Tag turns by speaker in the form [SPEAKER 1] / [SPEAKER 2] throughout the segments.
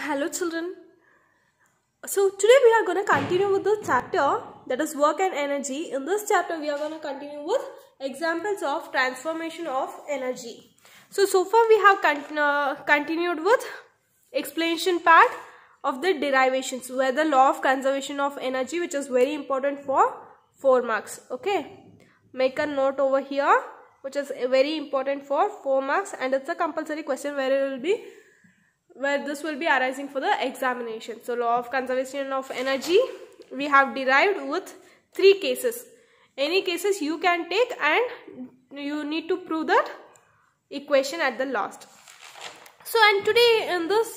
[SPEAKER 1] Hello children. So today we are going to continue with the chapter that is work and energy. In this chapter we are going to continue with examples of transformation of energy. So far we have continued with explanation part of the derivations where the law of conservation of energy, which is very important for 4 marks. Okay, make a note over here, which is very important for 4 marks, and it's a compulsory question where this will be arising for the examination. So law of conservation of energy we have derived with 3 cases. Any cases you can take and you need to prove that equation at the last. So and today in this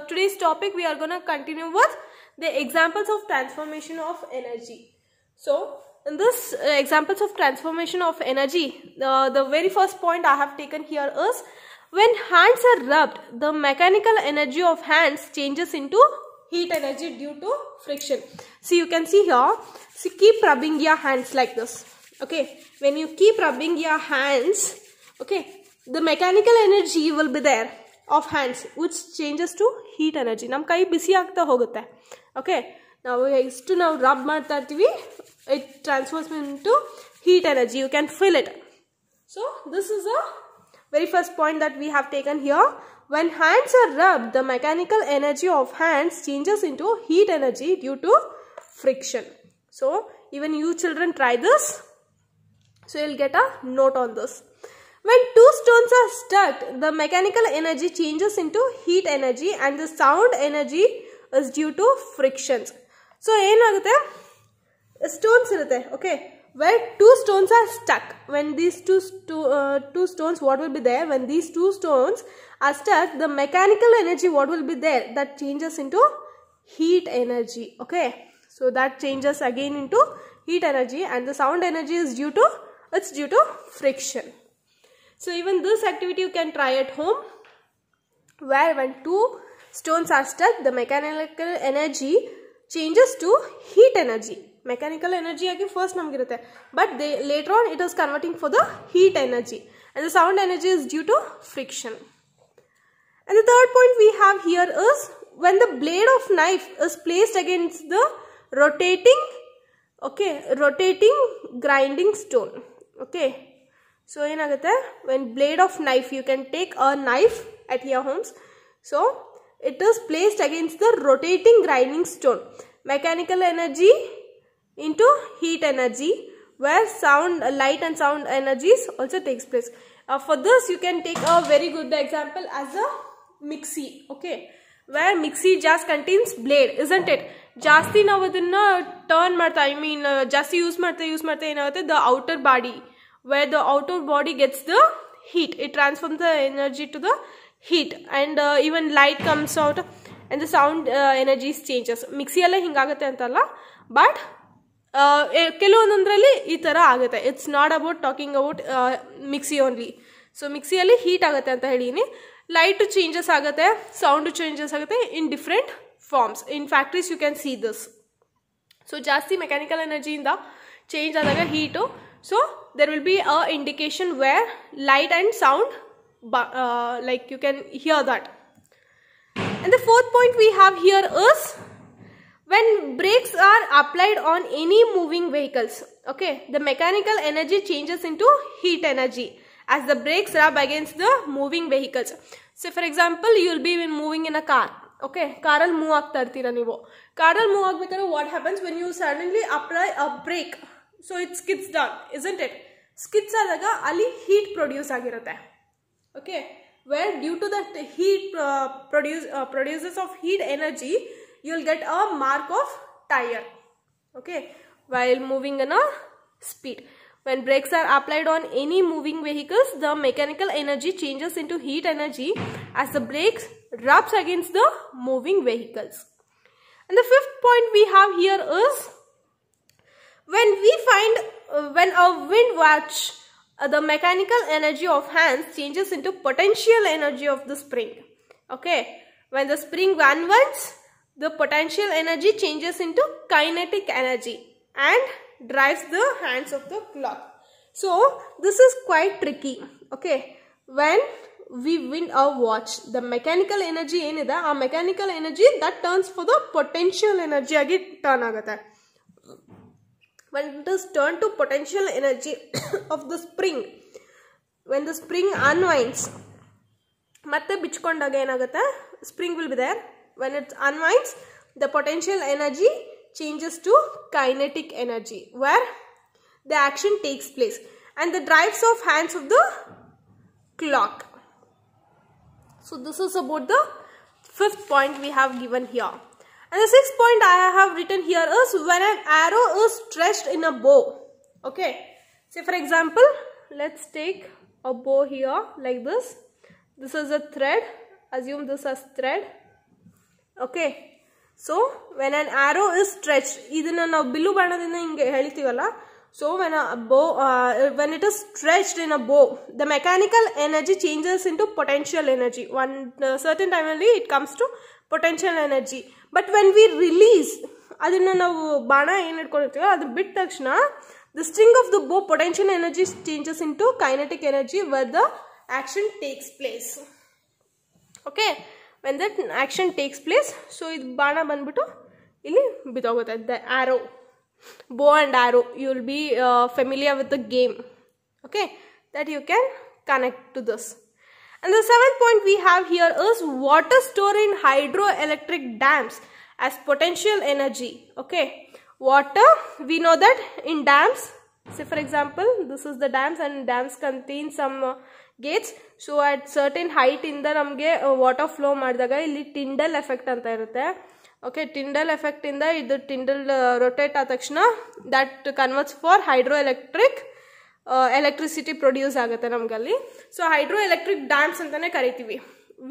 [SPEAKER 1] today's topic we are going to continue with the examples of transformation of energy. So in this examples of transformation of energy, the very first point I have taken here is when hands are rubbed, the mechanical energy of hands changes into heat energy due to friction. So you can see here, so keep rubbing your hands like this. Okay, when you keep rubbing your hands, okay, the mechanical energy will be there of hands, which changes to heat energy. Nam kai bisi agta hogutte. Okay, now istu now rub ಮಾಡ್ತಾ ಇರ್ತೀವಿ, it transfers into heat energy. You can feel it. So this is a very first point that we have taken here. When hands are rubbed, the mechanical energy of hands changes into heat energy due to friction. So even you children try this. So you'll get a note on this. When 2 stones are stuck, the mechanical energy changes into heat energy and the sound energy is due to frictions. So ಏನಾಗುತ್ತೆ, stones ಇರುತ್ತೆ, okay, where 2 stones are stuck. When these two stones, what will be there? When these 2 stones are stuck, the mechanical energy, what will be there? That changes into heat energy. Okay, so that changes again into heat energy, and the sound energy is due to friction. So even this activity you can try at home, where when 2 stones are stuck, the mechanical energy changes to heat energy. Mechanical energy again first namagirutte, but later on it is converting for the heat energy, and the sound energy is due to friction. And the third point we have here is when the blade of knife is placed against the rotating grinding stone. Okay, so enagutte, when blade of knife, you can take a knife at your homes, so it is placed against the rotating grinding stone. Mechanical energy into heat energy, where light and sound energies also takes place. For this you can take a very good example as a mixie. Okay, where mixie just contains blade, isn't it? Jasti now adanna turn marta, I mean jasti use marta enagutte, the outer body, where the outer body gets the heat, it transforms the energy to the heat, and even light comes out and the sound energies changes. Mixie alla hingagate antalla, but ಕೆಲವೊಂದರಲ್ಲಿ ಈ ತರ ಆಗುತ್ತೆ. It's not about talking about mixie only. So ಮಿಕ್ಸಿಯಲ್ಲಿ heat ಆಗುತ್ತೆ ಅಂತ ಹೇಳಿನಿ, light changes ಆಗುತ್ತೆ, sound changes ಆಗುತ್ತೆ in different forms. In factories you can see this. So ಜಾಸ್ತಿ ಮೆಕ್ಯಾನಿಕಲ್ ಎನರ್ಜಿಯಿಂದ ಚೇಂಜ್ ಆದಾಗ heat, so there will be a indication where light and sound like you can hear that. And the fourth point we have here is when brakes are applied on any moving vehicles, okay, the mechanical energy changes into heat energy as the brakes rub against the moving vehicles. So for example, you will be moving in a car. Okay, car al move ಆಗ್ತಾ ಇರ್ತೀರಾ ನೀವು. car al move ಆಗಬೇಕಾದ್ರೆ what happens when you suddenly apply a brake? So it skids down, isn't it? Skids ಆದಾಗ ಅಲ್ಲಿ heat produce ಆಗಿರುತ್ತೆ. Okay, where due to the heat produces of heat energy, you will get a mark of tire. Okay, while moving in a speed. When brakes are applied on any moving vehicles, the mechanical energy changes into heat energy as the brakes rubs against the moving vehicles. And the fifth point we have here is when a wind watch, the mechanical energy of hands changes into potential energy of the spring. Okay, when the spring unwinds, the potential energy changes into kinetic energy and drives the hands of the clock. So this is quite tricky. Okay, when we win a watch. The mechanical energy ಏನಿದೆ ಆ mechanical energy that turns for the potential energy ಆಗಿ turn ಆಗುತ್ತೆ. When it is turned to potential energy of the spring, when the spring unwinds, ಮತ್ತೆ ಬಿಚ್ಕೊಂಡಾಗ ಏನಾಗುತ್ತೆ, spring will be there. When it unwinds, the potential energy changes to kinetic energy, where the action takes place, and the drives of hands of the clock. So this is about the 5th point we have given here. And the 6th point I have written here is when an arrow is stretched in a bow. Okay, say for example, let's take a bow here like this. This is a thread. Assume this as thread. Okay, so when an arrow is stretched, idana ನಾವು bill ಬಾಣದಿಂದ ಹಿಂಗೆ ಹೇಳ್ತೀವಲ್ಲ. So when it is stretched in a bow, the mechanical energy changes into potential energy. One certain time only it comes to potential energy. But when we release, ಅದನ್ನ ನಾವು ಬಾಣ ಏನು ಇಟ್ಕೊಂಡಿರ್ತೀವೋ ಅದು ಬಿಟ್ಟ ತಕ್ಷಣ the string of the bow potential energy changes into kinetic energy where the action takes place. Okay, when that action takes place, so ಇದು ಬಾಣ ಬಂದ್ಬಿಟ್ಟು ಇಲ್ಲಿ ಬಿದ್ದೋಗುತ್ತೆ. The arrow, bow and arrow, you will be familiar with the game, okay, that you can connect to this. And the 7th point we have here is water stored in hydroelectric dams as potential energy. Okay, water, we know that in dams, say for example, this is the dams, and dams contain some gates. So at certain height inda namge water flow ಮಾಡಿದಾಗ ಇಲ್ಲಿ Tyndall effect ಅಂತ ಇರುತ್ತೆ. Okay, Tyndall effect inda idu Tyndall rotate ಆದ ತಕ್ಷಣ that converts for hydroelectric electricity produce ಆಗುತ್ತೆ ನಮಗಲ್ಲಿ. So hydroelectric dams ಅಂತಾನೆ ಕರಿತೀವಿ.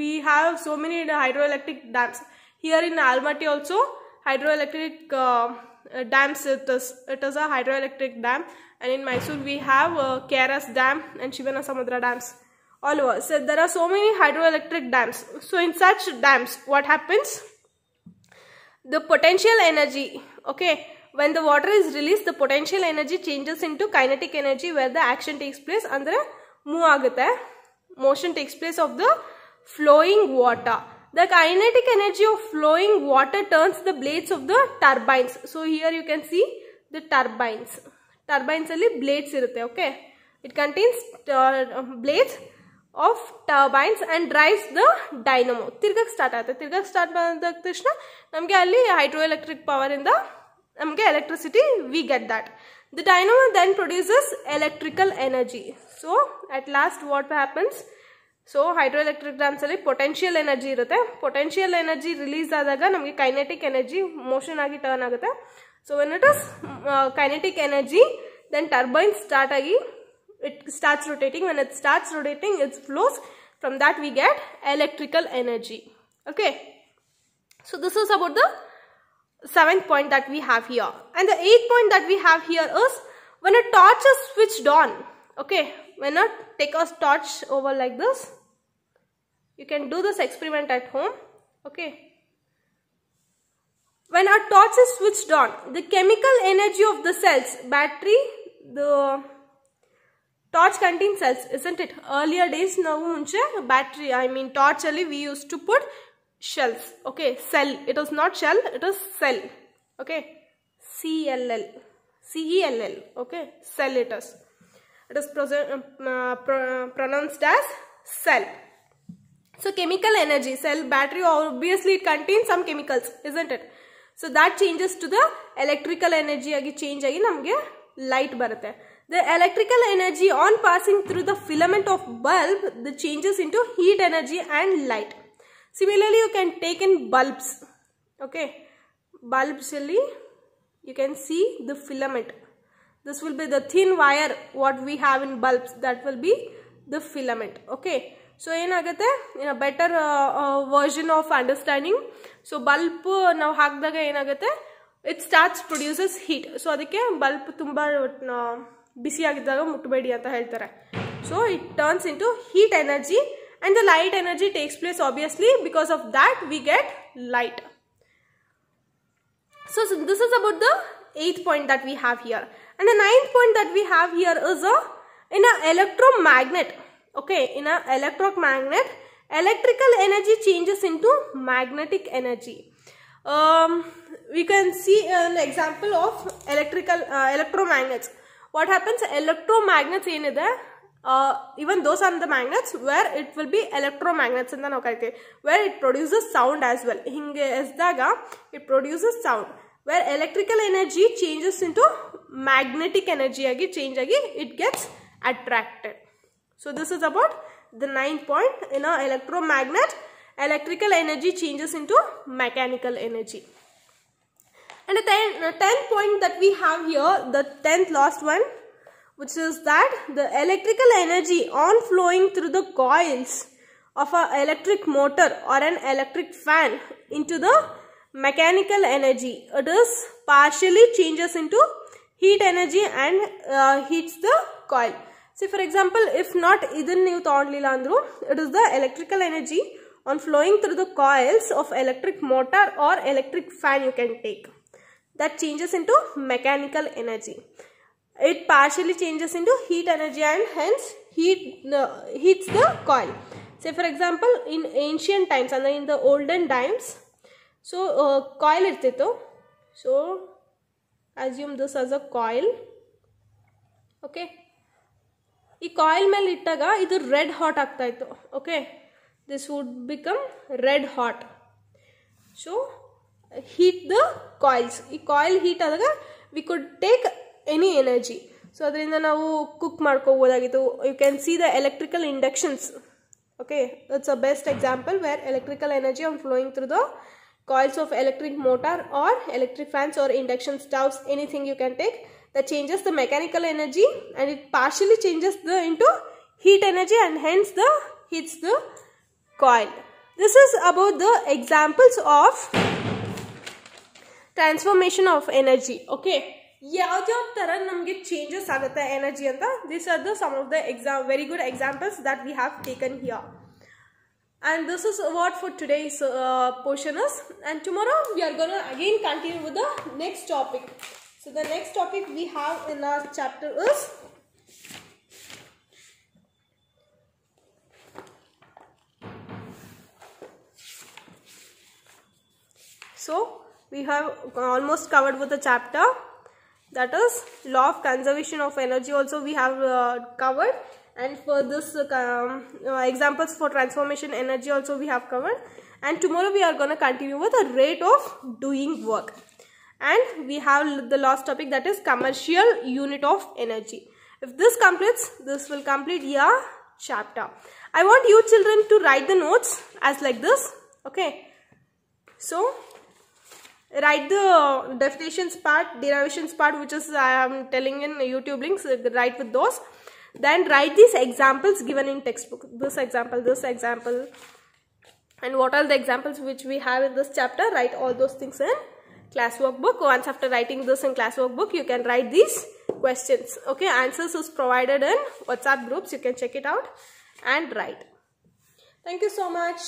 [SPEAKER 1] We have so many hydroelectric dams here in Almaty also. Hydroelectric dams, it is a hydroelectric dam, and in Mysore we have KRS dam and Shivanasamudra dams all over. So there are so many hydroelectric dams. So in such dams what happens, the potential energy, okay, when the water is released, the potential energy changes into kinetic energy where the action takes place, andre move agutte, motion takes place of the flowing water. The kinetic energy of flowing water turns the blades of the turbines. So here you can see the turbines. Turbines alli blades irutte. Okay, it contains blades of turbines and drives the dynamo. ತಿರ್ಗಕ್ start ಆಗುತ್ತೆ. ತಿರ್ಗಕ್ start ಮಾಡಿದ ತಕ್ಷಣ ನಮಗೆ ಅಲ್ಲಿ hydroelectric power ಇಂದ ನಮಗೆ electricity, we get that. The dynamo then produces electrical energy. So at last what happens? So hydroelectric dams ಅಲ್ಲಿ potential energy ಇರುತ್ತೆ. Potential energy release ಆದಾಗ ನಮಗೆ kinetic energy motion ಆಗಿ ಟರ್ನ್ ಆಗುತ್ತೆ. So when it is kinetic energy, then turbines start ಆಗಿ it starts rotating. When it starts rotating, it flows. From that we get electrical energy. Okay, so this is about the 7th point that we have here. And the 8th point that we have here is when a torch is switched on. Okay, when I take a torch over like this, you can do this experiment at home. Okay, when a torch is switched on, the chemical energy of the cells, battery, the torch contains cells, isn't it? Earlier days now munche battery, I mean torch alli we used to put shells. Okay, cell, it is not shell, it is cell. Okay, CELL, okay, cell it is. It is pronounced as cell. So chemical energy, cell, battery, obviously it contains some chemicals, isn't it? So that changes to the electrical energy agi change agi namge light barutte. The electrical energy on passing through the filament of bulb, the changes into heat energy and light. Similarly, you can take in bulbs. Okay, bulbs alli you can see the filament. This will be the thin wire what we have in bulbs, that will be the filament. Okay, so ಏನಾಗುತ್ತೆ, in a better version of understanding, so bulb ನಾವು ಹಾಕಿದಾಗ ಏನಾಗುತ್ತೆ, it starts produces heat. So ಅದಕ್ಕೆ bulb ತುಂಬಾ ಬಿಸಿ ಆಗಿದ್ದಾಗ ಮುಟ್ಟಬೇಡಿ ಅಂತ ಹೇಳ್ತಾರೆ. So it turns into heat energy and the light energy takes place obviously. Because of that we get light. So this is about the 8th point that we have here. And the 9th point that we have here is in an electromagnet. Okay, in an electromagnet, electrical energy changes into magnetic energy. We can see an example of electromagnets. What happens? Electromagnets even those are the magnets where it will be electromagnets in the where it produces sound as well. It produces sound. Where electrical energy changes into magnetic energy, it gets attracted. So this is about the 9th point. In an electromagnet, electrical energy changes into mechanical energy. And the 10th point that we have here, the 10th last one, which is that the electrical energy on flowing through the coils of an electric motor or an electric fan into the mechanical energy, it is partially changes into heat energy and heats the coil. See, for example, if not idin you tondlilla andru, it is the electrical energy on flowing through the coils of electric motor or electric fan you can take. That changes into mechanical energy. It partially changes into heat energy and hence heats the coil. Say for example, in ancient times and in the olden times, so coil irtittu. So assume this as a coil. Okay. This coil mele ittaga idu red hot agta ittu. Okay. This would become red hot. So heat the coils. This coil heat adaga we could take any energy. So adrinda navu cook madkobodagitu. You can see the electrical inductions. Okay, that's a best example where electrical energy on flowing through the coils of electric motor or electric fans or induction stoves, anything you can take, that changes the mechanical energy and it partially changes into heat energy and hence heats the coil. This is about the examples of transformation of energy. Okay, changes energy anta. These are some of the very good examples that we have taken here. And this is what for today's portion is. And tomorrow we are going to again continue with the next topic. So the next topic we have in our chapter is we have almost covered with the chapter, that is law of conservation of energy also we have covered, and for this examples for transformation energy also we have covered. And tomorrow we are going to continue with a rate of doing work, and we have the last topic, that is commercial unit of energy. If this completes, this will complete your chapter. I want you children to write the notes as like this. Okay, so write the definitions part, derivations part, which is I am telling in YouTube links, write with those. Then write these examples given in textbook. This example, and what are the examples which we have in this chapter. Write all those things in classwork book. Once after writing this in classwork book, you can write these questions. Okay, answers is provided in WhatsApp groups. You can check it out and write. Thank you so much.